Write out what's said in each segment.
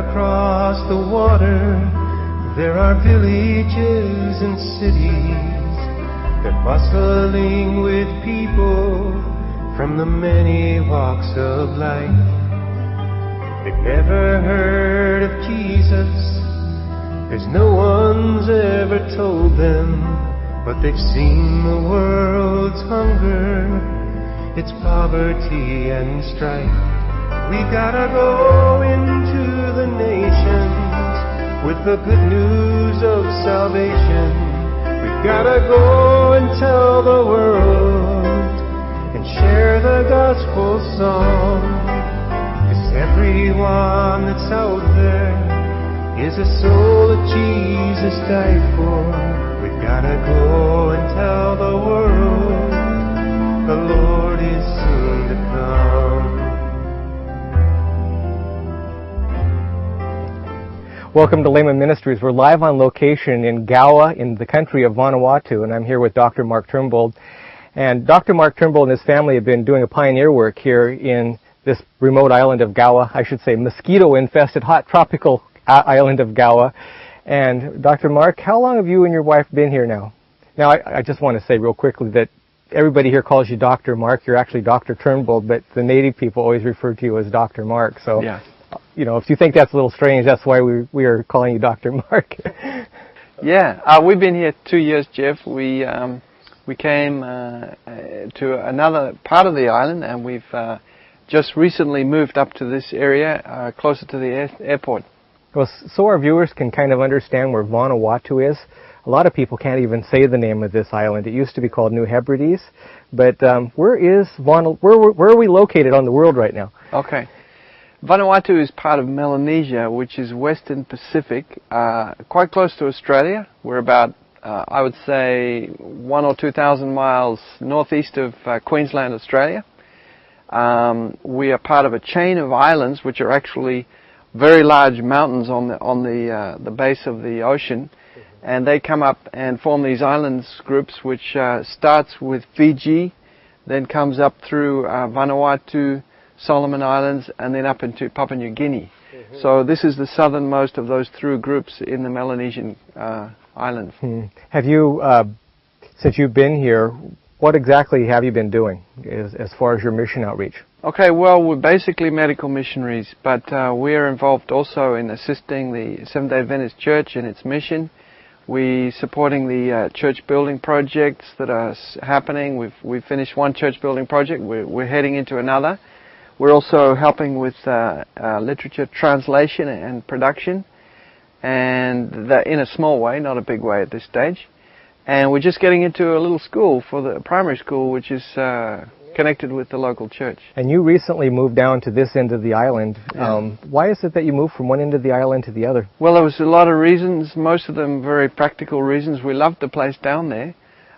across the water, there are villages and cities. They're bustling with people from the many walks of life. They've never heard of Jesus. There's no one's ever told them, but they've seen the world's hunger, its poverty and strife. We gotta go into the nations with the good news of salvation. We gotta go and tell the world and share the gospel song. 'Cause everyone that's out there is a soul that Jesus died for. We gotta go and tell the world the Lord is soon to come. Welcome to 𝗖𝗥𝗘𝗗𝗜𝗧𝗦 Ministries. We're live on location in 𝗖𝗥𝗘𝗗𝗗𝗜𝗧 in the country of Vanuatu, and I'm here with Dr. Mark Turnbull. And Dr. Mark Turnbull and his family have been doing a pioneer work here in this remote island of 𝗖𝗥𝗘𝗏, I should say mosquito-infested, hot tropical island of 𝗖𝗥𝗏. And Dr. Mark, how long have you and your wife been here now? Now, I just want to say real quickly that everybody here calls you Dr. Mark. You're actually Dr. Turnbull, but the native people always refer to you as Dr. Mark. So, yeah. You know, if you think that's a little strange, that's why we are calling you Dr. Mark. Yeah, we've been here 2 years, Jeff. We came to another part of the island, and we've just recently moved up to this area, closer to the airport. Well, so our viewers can kind of understand where Vanuatu is. A lot of people can't even say the name of this island. It used to be called New Hebrides, but where are we located on the world right now? Okay. Vanuatu is part of Melanesia, which is Western Pacific, quite close to Australia. We're about, I would say, 1,000 or 2,000 miles northeast of Queensland, Australia. We are part of a chain of islands, which are actually very large mountains on the base of the ocean, and they come up and form these islands groups, which starts with Fiji, then comes up through Vanuatu, Solomon Islands, and then up into Papua New Guinea. Mm-hmm. So this is the southernmost of those three groups in the Melanesian islands. Have you, since you've been here, what exactly have you been doing as far as your mission outreach? Okay, well, we're basically medical missionaries, but we're involved also in assisting the Seventh-day Adventist Church in its mission. We're supporting the church building projects that are happening. We've finished one church building project. We're heading into another. We're also helping with literature translation and production, and that in a small way, not a big way at this stage. And we're just getting into a little school for the primary school, which is connected with the local church. And you recently moved down to this end of the island. Yeah. Why is it that you moved from one end of the island to the other? Well, there was a lot of reasons, most of them very practical reasons. We loved the place down there.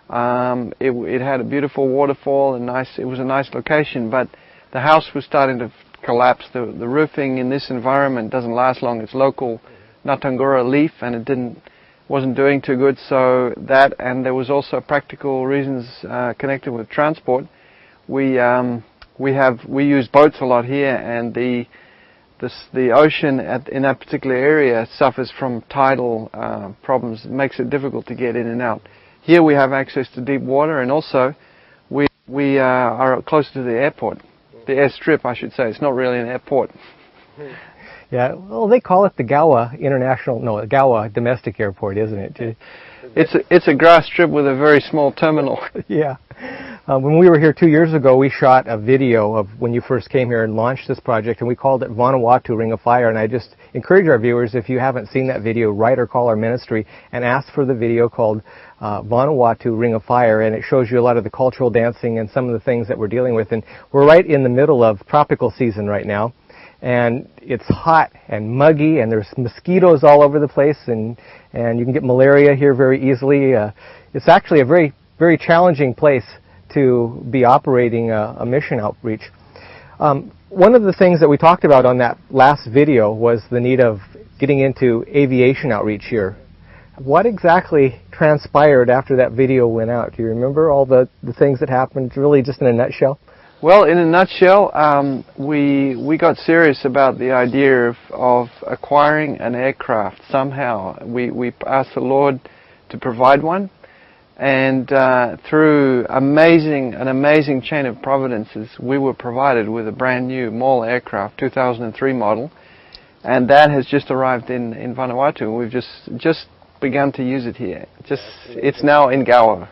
It had a beautiful waterfall and it was a nice location, but the house was starting to collapse. The roofing in this environment doesn't last long. It's local Natangura leaf, and it wasn't doing too good. So that, and there was also practical reasons connected with transport. We use boats a lot here, and the ocean in that particular area suffers from tidal problems. It makes it difficult to get in and out. Here we have access to deep water, and also we are closer to the airport. The airstrip, I should say. It's not really an airport. Yeah, well, they call it the 𝗖𝗥𝗃𝗃 domestic airport, isn't it? It's a grass strip with a very small terminal. Yeah. When we were here 2 years ago, we shot a video of when you first came here and launched this project, and we called it Vanuatu Ring of Fire. And I just encourage our viewers, if you haven't seen that video, write or call our ministry and ask for the video called Vanuatu Ring of Fire, and it shows you a lot of the cultural dancing and some of the things that we're dealing with. And we're right in the middle of tropical season right now, and it's hot and muggy, and there's mosquitoes all over the place, and you can get malaria here very easily. It's actually a very, very challenging place to be operating a mission outreach. One of the things that we talked about on that last video was the need of getting into aviation outreach here. What exactly transpired after that video went out? Do you remember all the things that happened, really just in a nutshell? Well, in a nutshell, we got serious about the idea of acquiring an aircraft somehow. We asked the Lord to provide one, and through an amazing chain of providences, we were provided with a brand new MAL aircraft, 2003 model, and that has just arrived in Vanuatu. We've just begun to use it here. It's now in Gower.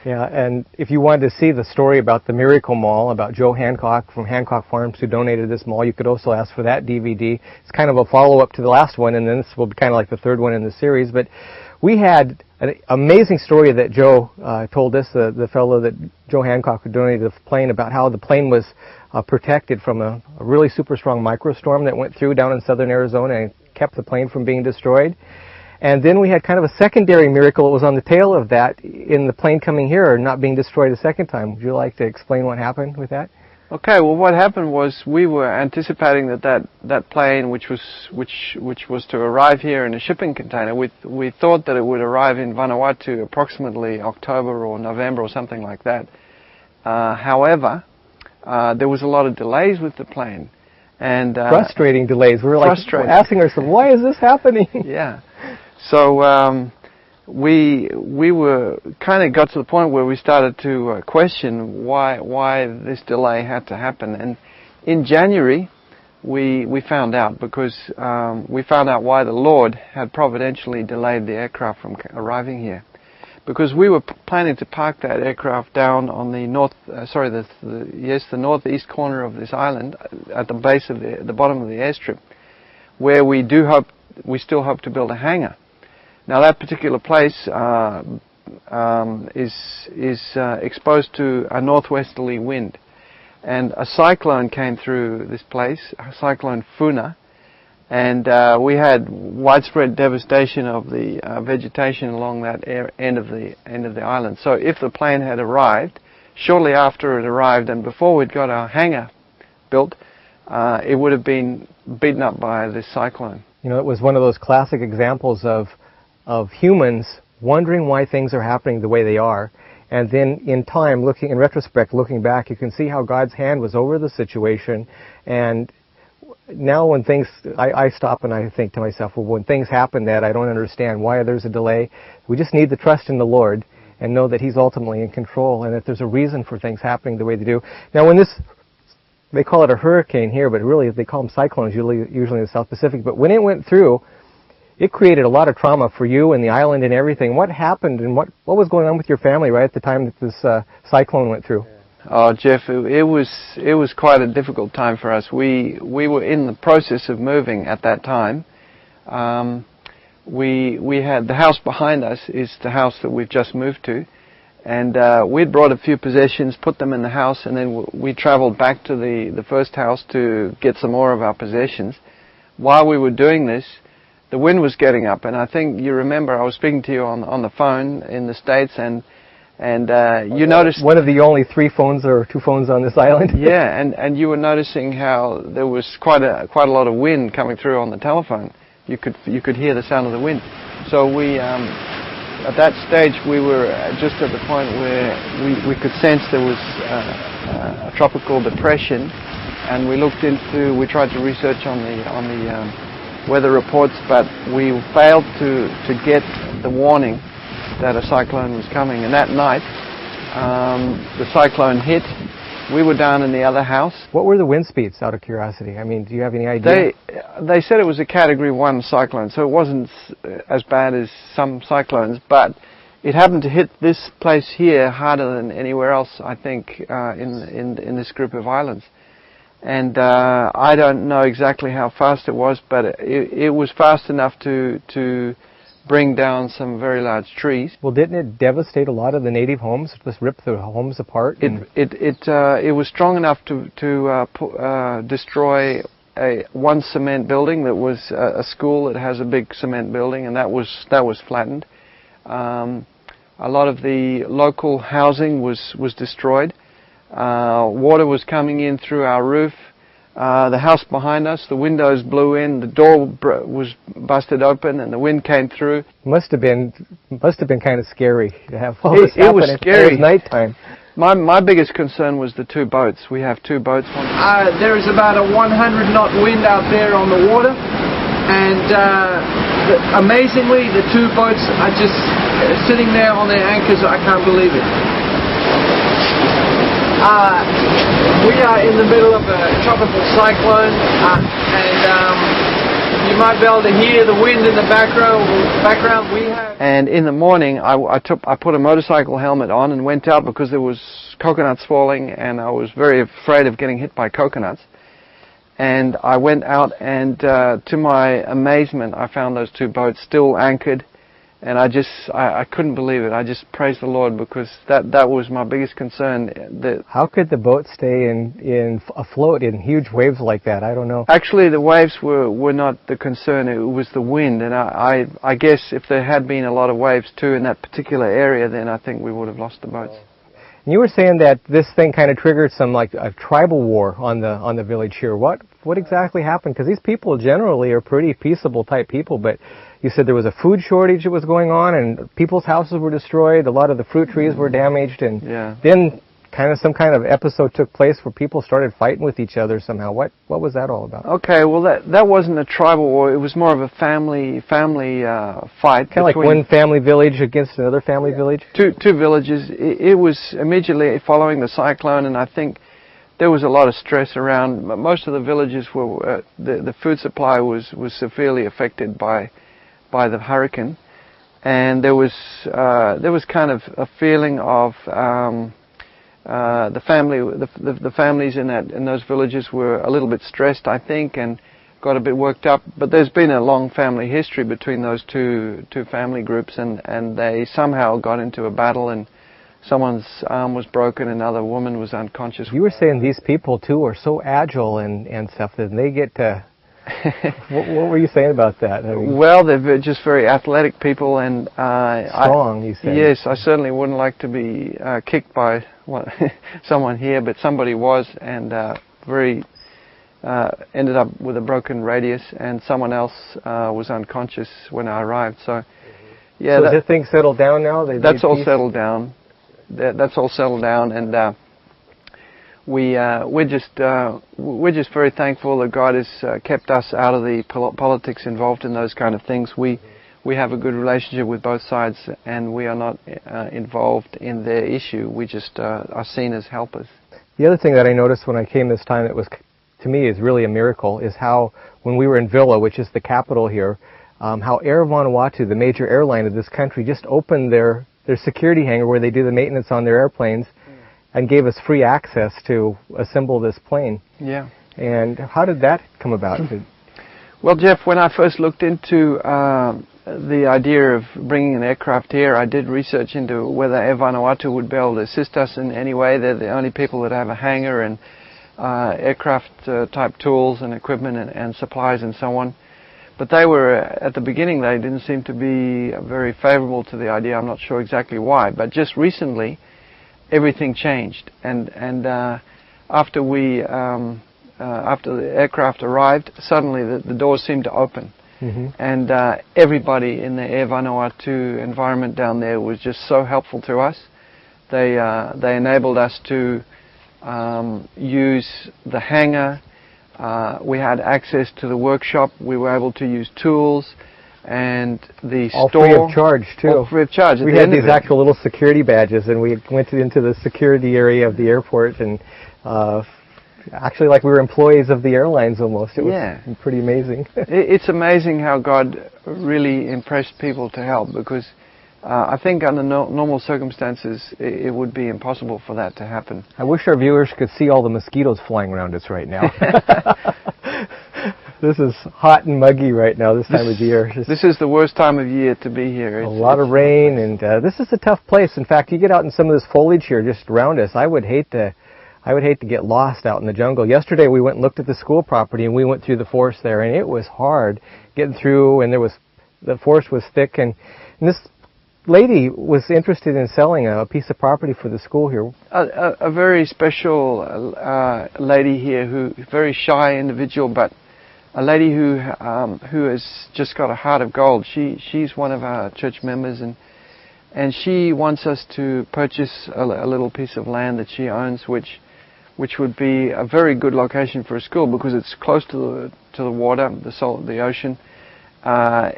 Yeah, and if you wanted to see the story about the Miracle Mall, about Joe Hancock from Hancock Farms who donated this mall, you could also ask for that DVD. It's kind of a follow-up to the last one, and then this will be kind of like the third one in the series. But we had an amazing story that Joe told us, the fellow that Joe Hancock who donated the plane, about how the plane was protected from a really super strong microstorm that went through down in southern Arizona and kept the plane from being destroyed. And then we had kind of a secondary miracle. It was on the tail of that in the plane coming here, not being destroyed a second time. Would you like to explain what happened with that? Okay. Well, what happened was we were anticipating that plane, which was to arrive here in a shipping container. We thought that it would arrive in Vanuatu approximately October or November or something like that. However, there was a lot of delays with the plane, and frustrating delays. We were like asking ourselves, why is this happening? Yeah. So we were kind of got to the point where we started to question why this delay had to happen. And in January, we found out, because we found out why the Lord had providentially delayed the aircraft from arriving here. Because we were planning to park that aircraft down on the the northeast corner of this island, at the base of the bottom of the airstrip, where we still hope to build a hangar. Now, that particular place is exposed to a northwesterly wind, and a cyclone came through this place, Cyclone 𝗬𝗧𝗦, and we had widespread devastation of the vegetation along that end of the island. So, if the plane had arrived shortly after it arrived, and before we'd got our hangar built, it would have been beaten up by this cyclone. You know, it was one of those classic examples of humans wondering why things are happening the way they are, and then in time, in retrospect, looking back, you can see how God's hand was over the situation. And now when things, I stop and I think to myself, well, when things happen that I don't understand why there's a delay, we just need to trust in the Lord and know that He's ultimately in control, and that there's a reason for things happening the way they do. Now, when they call it a hurricane here, but really they call them cyclones usually in the South Pacific. But when it went through, it created a lot of trauma for you and the island and everything. What happened, and what was going on with your family right at the time that this cyclone went through? Oh, Jeff, it was quite a difficult time for us. We were in the process of moving at that time. We had the house behind us is the house that we've just moved to, and we'd brought a few possessions, put them in the house, and then we traveled back to the first house to get some more of our possessions. While we were doing this, the wind was getting up, and I think you remember I was speaking to you on the phone in the States, and you noticed one of the only 3 phones or 2 phones on this island. Yeah, and you were noticing how there was quite a lot of wind coming through on the telephone. You could hear the sound of the wind. So we at that stage we were just at the point where we could sense there was a tropical depression, and we tried to research on the weather reports, but we failed to get the warning that a cyclone was coming. And that night, the cyclone hit. We were down in the other house. What were the wind speeds, out of curiosity? I mean, do you have any idea? They said it was a Category 1 cyclone, so it wasn't as bad as some cyclones, but it happened to hit this place here harder than anywhere else, I think, in this group of islands. And I don't know exactly how fast it was, but it was fast enough to bring down some very large trees. Well, didn't it devastate a lot of the native homes? Just rip the homes apart? It was strong enough to destroy one cement building that was a school that has a big cement building, and that was flattened. A lot of the local housing was destroyed. Water was coming in through our roof. The house behind us, the windows blew in, the door was busted open, and the wind came through. Must have been kind of scary to have all this happen. It was scary. It was nighttime. My biggest concern was the two boats. We have two boats. There is about a 100 knot wind out there on the water, and amazingly the two boats are just sitting there on their anchors. I can't believe it. We are in the middle of a tropical cyclone, and you might be able to hear the wind in the background. And in the morning, I put a motorcycle helmet on and went out because there was coconuts falling, and I was very afraid of getting hit by coconuts. And I went out, and to my amazement, I found those two boats still anchored. And I couldn't believe it. I just praised the Lord, because that was my biggest concern. How could the boat stay afloat in huge waves like that? I don't know. Actually, the waves were not the concern. It was the wind. And I guess if there had been a lot of waves too in that particular area, then I think we would have lost the boats. And you were saying that this thing kind of triggered some like a tribal war on the village here. What exactly happened? Because these people generally are pretty peaceable type people, but you said there was a food shortage that was going on, and people's houses were destroyed. A lot of the fruit trees were damaged, and then some kind of episode took place where people started fighting with each other somehow. What was that all about? Okay, well that wasn't a tribal war. It was more of a family fight. Kind of like one family village against another family village. Two villages. It was immediately following the cyclone, and I think there was a lot of stress around. Most of the villages were the food supply was severely affected by the hurricane, and there was kind of a feeling of the families in those villages were a little bit stressed, I think, and got a bit worked up. But there's been a long family history between those two family groups, and they somehow got into a battle, and someone's arm was broken, another woman was unconscious. You were saying these people too are so agile and stuff that they get to. What were you saying about that? I mean, well, they're just very athletic people, and strong. You said. Yes, I certainly wouldn't like to be kicked by someone here, but somebody was, and ended up with a broken radius, and someone else was unconscious when I arrived. So, yeah. So has things settled down now? That's all settled down. That's all settled down, and we're just very thankful that God has kept us out of the politics involved in those kind of things. We have a good relationship with both sides, and we are not involved in their issue. We just are seen as helpers. The other thing that I noticed when I came this time that was, to me, is really a miracle, is how when we were in Villa, which is the capital here, how Air Vanuatu, the major airline of this country, just opened their security hangar where they do the maintenance on their airplanes, and gave us free access to assemble this plane. Yeah. And how did that come about? Well, Jeff, when I first looked into the idea of bringing an aircraft here, I did research into whether Air Vanuatu would be able to assist us in any way. They're the only people that have a hangar and aircraft type tools and equipment and supplies and so on. But they were, at the beginning, they didn't seem to be very favorable to the idea. I'm not sure exactly why. But just recently, everything changed, and after the aircraft arrived, suddenly the doors seemed to open, and everybody in the Air Vanuatu environment down there was just so helpful to us. They enabled us to use the hangar. We had access to the workshop. We were able to use tools. And the all store, free of charge too. All free of charge. We had these actual little security badges, and we went into the security area of the airport, and actually like we were employees of the airlines almost. It was pretty amazing. It's amazing how God really impressed people to help, because I think under normal circumstances it would be impossible for that to happen. I wish our viewers could see all the mosquitoes flying around us right now. This is hot and muggy right now, this time of year. This is the worst time of year to be here. A lot of rain, and this is a tough place. In fact, you get out in some of this foliage here just around us. I would hate to get lost out in the jungle. Yesterday we went and looked at the school property, and we went through the forest there, and it was hard getting through, and the forest was thick, and this lady was interested in selling a piece of property for the school here. A very special lady here, who very shy individual, but a lady who has just got a heart of gold. She's one of our church members, and and she wants us to purchase a little piece of land that she owns, which would be a very good location for a school because it's close to the water, the ocean,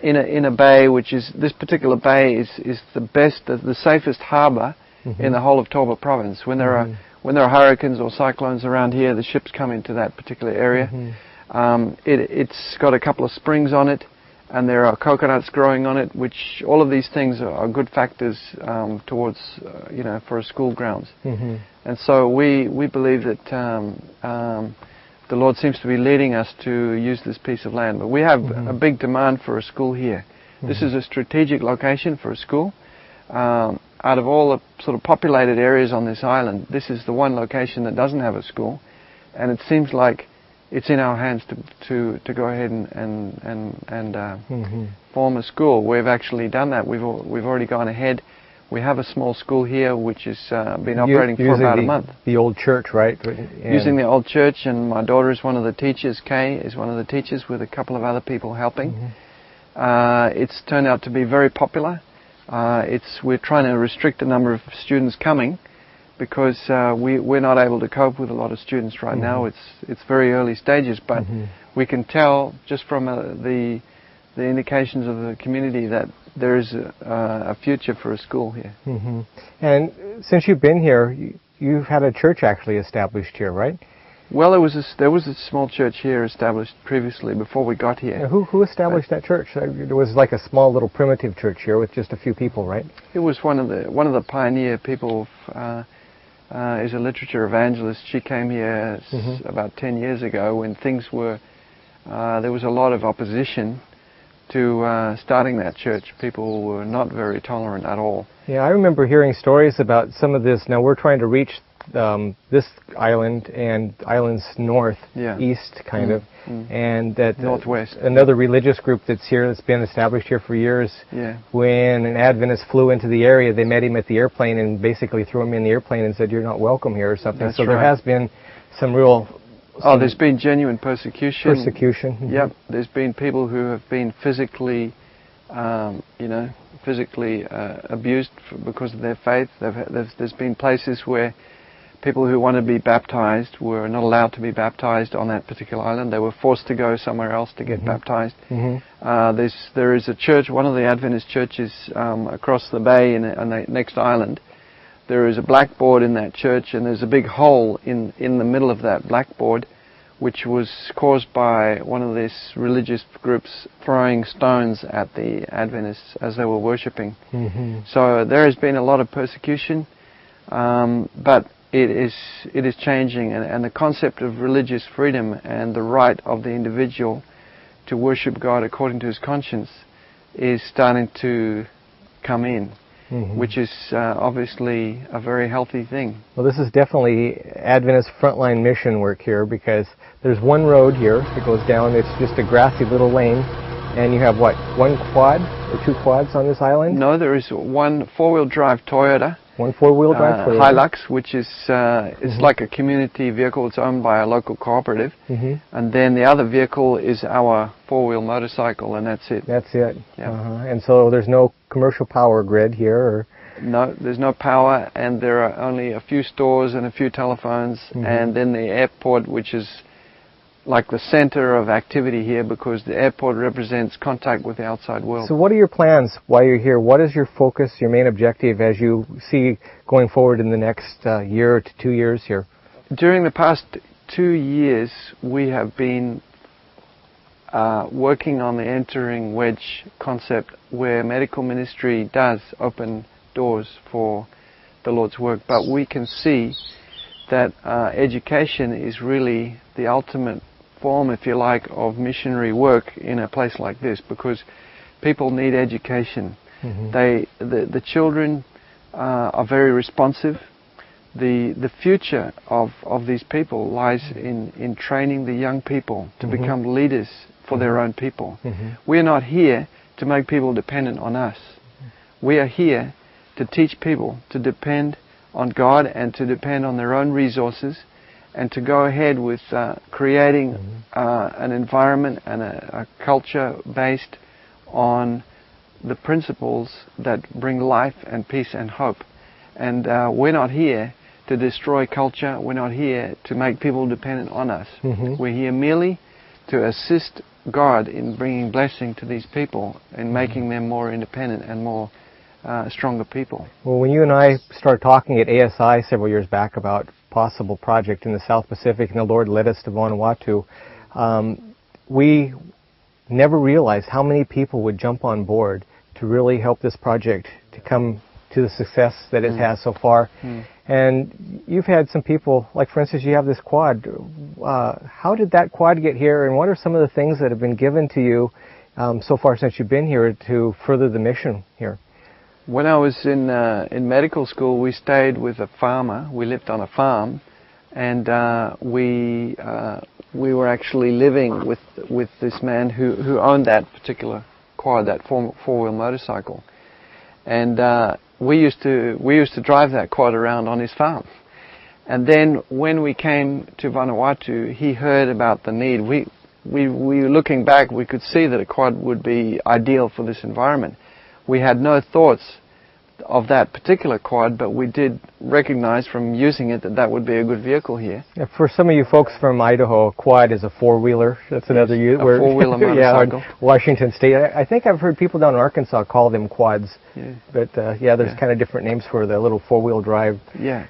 in a bay, which is, this particular bay is the safest harbour in the whole of 𝗖𝗥𝗘𝗗𝗏 province. When there are hurricanes or cyclones around here, the ships come into that particular area. It's got a couple of springs on it, and there are coconuts growing on it, which all of these things are good factors towards, for a school grounds. And so we believe that the Lord seems to be leading us to use this piece of land. But we have a big demand for a school here. This is a strategic location for a school. Out of all the sort of populated areas on this island, this is the one location that doesn't have a school, and it seems like it's in our hands to go ahead and form a school. We've actually done that. We've already gone ahead. We have a small school here which has been operating for about a month. The old church, right? Using the old church, and my daughter is one of the teachers. Kay is one of the teachers with a couple of other people helping. It's turned out to be very popular. We're trying to restrict the number of students coming because we're not able to cope with a lot of students right now. It's very early stages, but we can tell just from the indications of the community that there is a future for a school here. And since you've been here, you've had a church actually established here, right? Well, there was a small church here established previously before we got here. Who established that church? There was like a small little primitive church here with just a few people, right? It was one of the pioneer people. Is a literature evangelist. She came here about 10 years ago when things were there was a lot of opposition to starting that church. People were not very tolerant at all. Yeah, I remember hearing stories about some of this. Now we're trying to reach this island and islands north, east kind of, and that northwest. Another religious group that's here, that's been established here for years. When an Adventist flew into the area, they met him at the airplane and basically threw him in the airplane and said, "You're not welcome here," or something. That's so right. there has been some real... there's been genuine persecution. Persecution. There's been people who have been physically abused because of their faith. There's been places where people who want to be baptized were not allowed to be baptized on that particular island. They were forced to go somewhere else to get baptized. There is a church, one of the Adventist churches across the bay on the next island. There is a blackboard in that church, and there's a big hole in the middle of that blackboard, which was caused by one of these religious groups throwing stones at the Adventists as they were worshipping. So there has been a lot of persecution, but it is changing, and the concept of religious freedom and the right of the individual to worship God according to his conscience is starting to come in, which is obviously a very healthy thing. Well, this is definitely Adventist frontline mission work here, because there's one road here that goes down. It's just a grassy little lane, and you have what, one quad or two quads on this island? No, there is one four-wheel drive Toyota. One four-wheel drive Toyota. 𝗖𝗥𝗘𝗗𝗏𝗧, which is like a community vehicle. It's owned by a local cooperative. And then the other vehicle is our four-wheel motorcycle, and that's it. That's it. And so there's no commercial power grid here? Or? No, there's no power, and there are only a few stores and a few telephones, and then the airport, which is like the center of activity here, because the airport represents contact with the outside world. So what are your plans while you're here? What is your focus, your main objective as you see going forward in the next year to 2 years here? During the past 2 years, we have been working on the entering wedge concept, where medical ministry does open doors for the Lord's work, but we can see that education is really the ultimate form, if you like, of missionary work in a place like this, because people need education. The children are very responsive. The future of these people lies in training the young people to become leaders for their own people. We're not here to make people dependent on us. We are here to teach people to depend on God and to depend on their own resources, and to go ahead with creating an environment and a culture based on the principles that bring life and peace and hope. And we're not here to destroy culture. We're not here to make people dependent on us. We're here merely to assist God in bringing blessing to these people and making them more independent and more stronger people. Well, when you and I started talking at ASI several years back about possible project in the South Pacific, and the Lord led us to Vanuatu, we never realized how many people would jump on board to really help this project to come to the success that it has so far. And you've had some people, like for instance, you have this quad. How did that quad get here, and what are some of the things that have been given to you so far since you've been here to further the mission here? When I was in medical school, we stayed with a farmer. We lived on a farm, and we were actually living with this man who owned that particular quad, that four-wheel motorcycle, and we used to drive that quad around on his farm. And then when we came to Vanuatu, he heard about the need. We looking back, we could see that a quad would be ideal for this environment. We had no thoughts of that particular quad, but we did recognize from using it that that would be a good vehicle here. Yeah, for some of you folks from Idaho, a quad is a four-wheeler. That's another use. A four-wheeler motorcycle. Yeah, Washington State. I think I've heard people down in Arkansas call them quads. Yeah. But yeah, there's kind of different names for the little four-wheel drive. Yeah.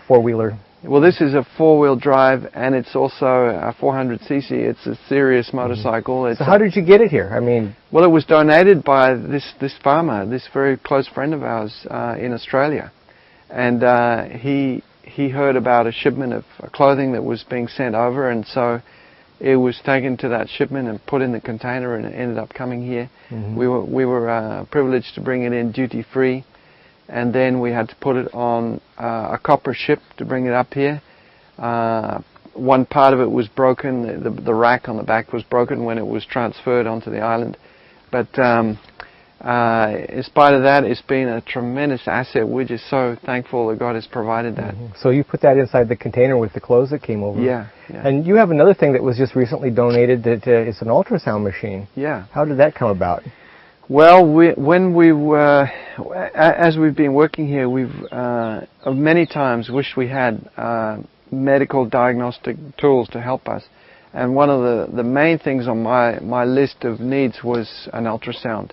Four-wheeler. Well, this is a four-wheel drive, and it's also a 400cc. It's a serious motorcycle. So how did you get it here? I mean, well, it was donated by this farmer, this very close friend of ours in Australia, and he heard about a shipment of clothing that was being sent over, and so it was taken to that shipment and put in the container, and it ended up coming here. We were privileged to bring it in duty-free. And then we had to put it on a copper ship to bring it up here. One part of it was broken. The rack on the back was broken when it was transferred onto the island. But in spite of that, it's been a tremendous asset. We're just so thankful that God has provided that. So you put that inside the container with the clothes that came over. Yeah. And you have another thing that was just recently donated that is an ultrasound machine. Yeah. How did that come about? Well, as we've been working here, we've many times wished we had medical diagnostic tools to help us. And one of the main things on my list of needs was an ultrasound.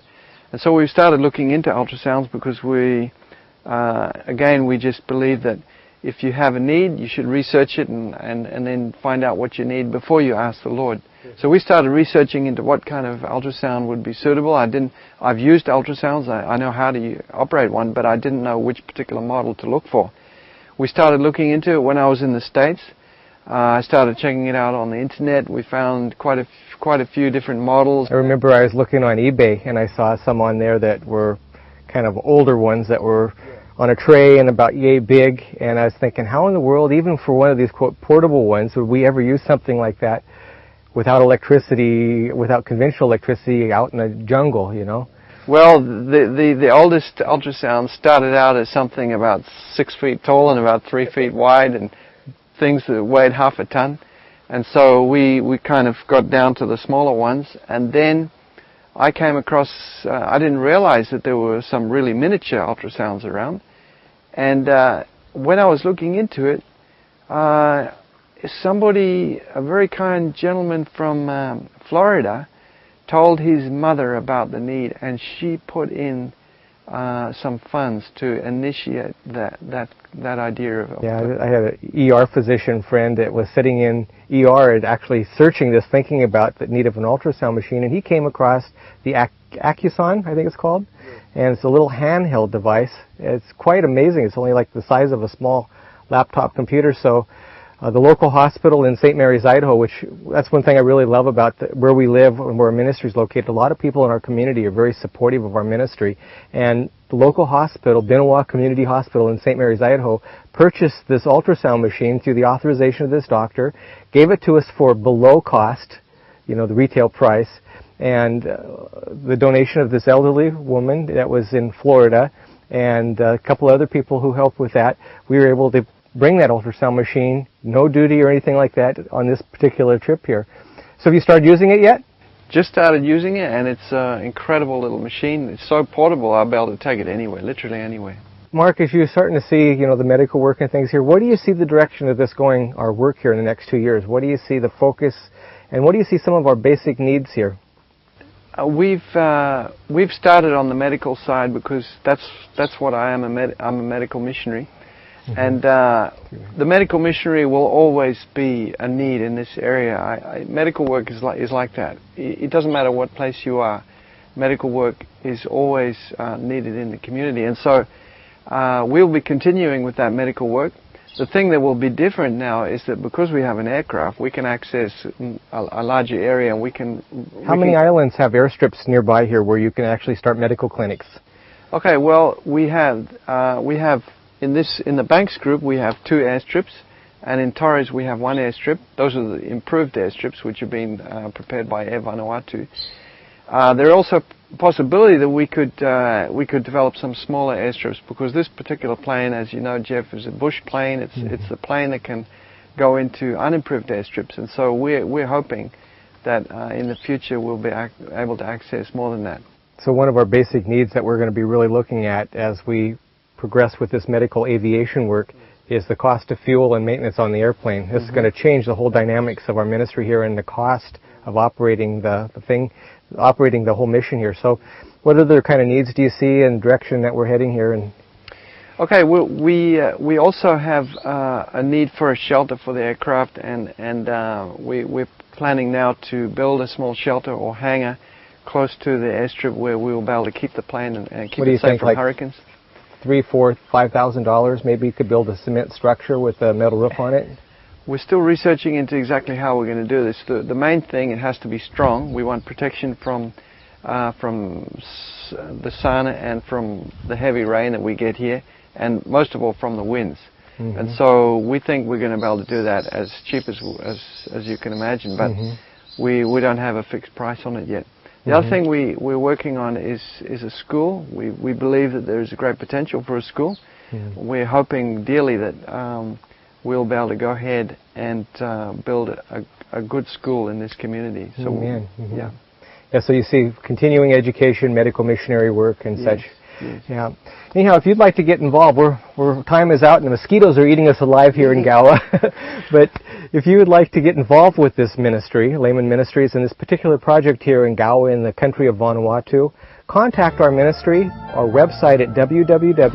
And so we started looking into ultrasounds because we just believe that if you have a need, you should research it and then find out what you need before you ask the Lord. So we started researching into what kind of ultrasound would be suitable. I've used ultrasounds. I know how to operate one, but I didn't know which particular model to look for. We started looking into it when I was in the States. I started checking it out on the internet. We found quite a few different models. I remember I was looking on eBay and I saw some on there that were kind of older ones that were on a tray and about yay big, and I was thinking, how in the world, even for one of these quote portable ones, would we ever use something like that without electricity, without conventional electricity, out in the jungle, you know? Well, the oldest ultrasound started out as something about 6 feet tall and about 3 feet wide, and things that weighed half a ton. And so we kind of got down to the smaller ones, and then I came across, I didn't realize that there were some really miniature ultrasounds around. And when I was looking into it, somebody, a very kind gentleman from Florida, told his mother about the need, and she put in some funds to initiate that idea of. Yeah, I had an ER physician friend that was sitting in ER and actually searching this, thinking about the need of an ultrasound machine, and he came across the Aviation, I think it's called, and it's a little handheld device. It's quite amazing. It's only like the size of a small laptop computer. So the local hospital in St. Mary's, Idaho, which that's one thing I really love about where we live and where our ministry is located. A lot of people in our community are very supportive of our ministry. And the local hospital, Vanuatu Community Hospital in St. Mary's, Idaho, purchased this ultrasound machine through the authorization of this doctor, gave it to us for below cost, you know, the retail price, and the donation of this elderly woman that was in Florida and a couple other people who helped with that, we were able to bring that ultrasound machine, no duty or anything like that, on this particular trip here. So have you started using it yet? just started using it, and it's an incredible little machine. It's so portable, I'll be able to take it anywhere, literally anywhere. Mark, as you're starting to see, you know, the medical work and things here, what do you see the direction of this going, our work here in the next 2 years? What do you see the focus, and what do you see some of our basic needs here? We've started on the medical side because that's what I am. I'm a medical missionary, and the medical missionary will always be a need in this area. Medical work is like that. It doesn't matter what place you are. Medical work is always needed in the community, and so we'll be continuing with that medical work. The thing that will be different now is that because we have an aircraft, we can access a larger area, and we can... How many islands have airstrips nearby here where you can actually start medical clinics? Okay, well, we have in the Banks group, we have 2 airstrips, and in Torres we have 1 airstrip. Those are the improved airstrips which have been prepared by Air Vanuatu. There are also possibility that we could develop some smaller airstrips, because this particular plane, as you know, Jeff, is a bush plane. It's a plane that can go into unimproved airstrips, and so we're hoping that in the future we'll be able to access more than that. So one of our basic needs that we're going to be really looking at as we progress with this medical aviation work is the cost of fuel and maintenance on the airplane. This is going to change the whole dynamics of our ministry here and the cost of operating operating the whole mission here. So what other kind of needs do you see and direction that we're heading here? And okay, we also have a need for a shelter for the aircraft, and we're planning now to build a small shelter or hangar close to the airstrip where we will be able to keep the plane and keep it safe from hurricanes. $3,000, $4,000, $5,000, maybe you could build a cement structure with a metal roof on it? We're still researching into exactly how we're going to do this. The main thing, it has to be strong. We want protection from the sun and from the heavy rain that we get here, and most of all from the winds. And so we think we're going to be able to do that as cheap as you can imagine, but we don't have a fixed price on it yet. The other thing we're working on is a school. We believe that there is a great potential for a school. We're hoping dearly that we'll be able to go ahead and build a good school in this community. So yeah, so you see continuing education, medical missionary work and such. Yes. Yeah. Anyhow, if you'd like to get involved, time is out and the mosquitoes are eating us alive here in 𝗖𝗥𝗘𝗗𝗜. But if you would like to get involved with this ministry, Layman Ministries, and this particular project here in 𝗖𝗥𝗘𝗗𝗜 in the country of Vanuatu, contact our ministry, our website at www.lmn.org,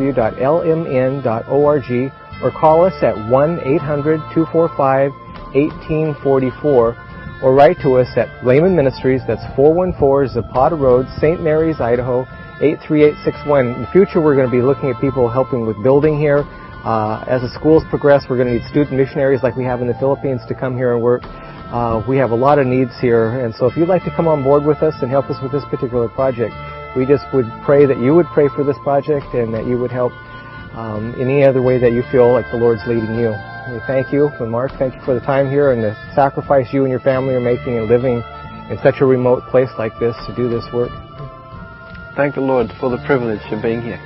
or call us at 1-800-245-1844, or write to us at Layman Ministries, that's 414 Zapata Road, St. Mary's, Idaho, 83861. In the future, we're going to be looking at people helping with building here. As the schools progress, we're going to need student missionaries like we have in the Philippines to come here and work. We have a lot of needs here, and so if you'd like to come on board with us and help us with this particular project, we just would pray that you would pray for this project and that you would help in any other way that you feel like the Lord's leading you. We thank you, and Mark, thank you for the time here and the sacrifice you and your family are making and living in such a remote place like this to do this work. Thank the Lord for the privilege of being here.